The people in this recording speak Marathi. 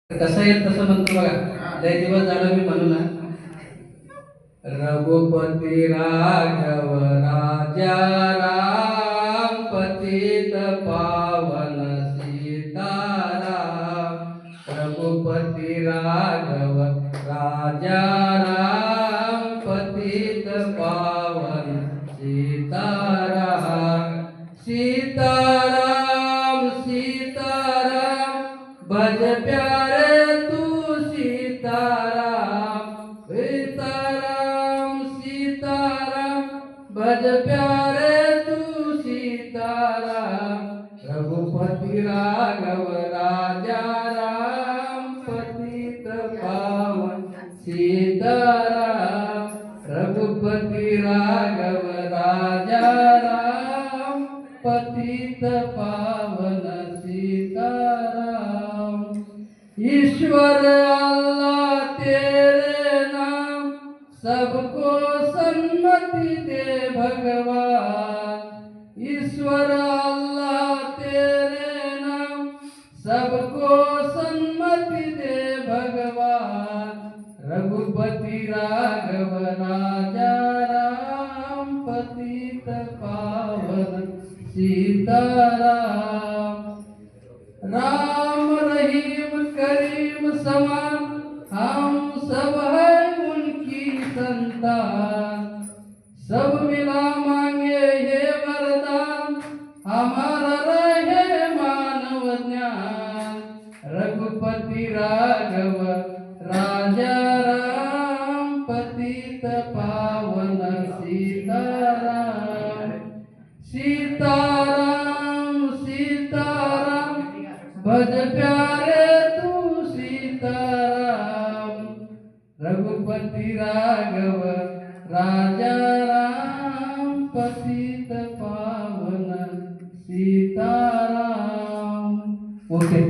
कसं येईल तसं म्हणतो बघा. लय दिवस झालं मी म्हणू ना. रघुपती राघव राजा राम पतित पावन सीताराम. रघुपती राघव राजा राम पतित पावन सीताराम. सीताराम सीताराम भज प्यारे तू सीताराम. सीताराम सीताराम भज प्यारे तू सीताराम. रघुपति राघव राजा राम पतित पावन सीताराम. रघुपति राघव राजा राम पतित पावन सीताराम. ईश्वर अल्लाह तेरे नाम सबको सन्मति दे भगवान. ईश्वर अल्लाह तेरे नाम सबको सन्मति दे भगवान. रघुपति राघव राजा राम पतित पावन सीताराम. राम रहीम करीम समान हम सब है उनकी संतान. सब मिला मांगे हे वरदान हमारा रहे मानव ज्ञान. रघुपति राघव राजा राम पतित पावन सीताराम. सीताराम सीताराम भज प्यारे तू सीताराम. रघुपति राघव राजा राम पतित पावन सीताराम. ओके.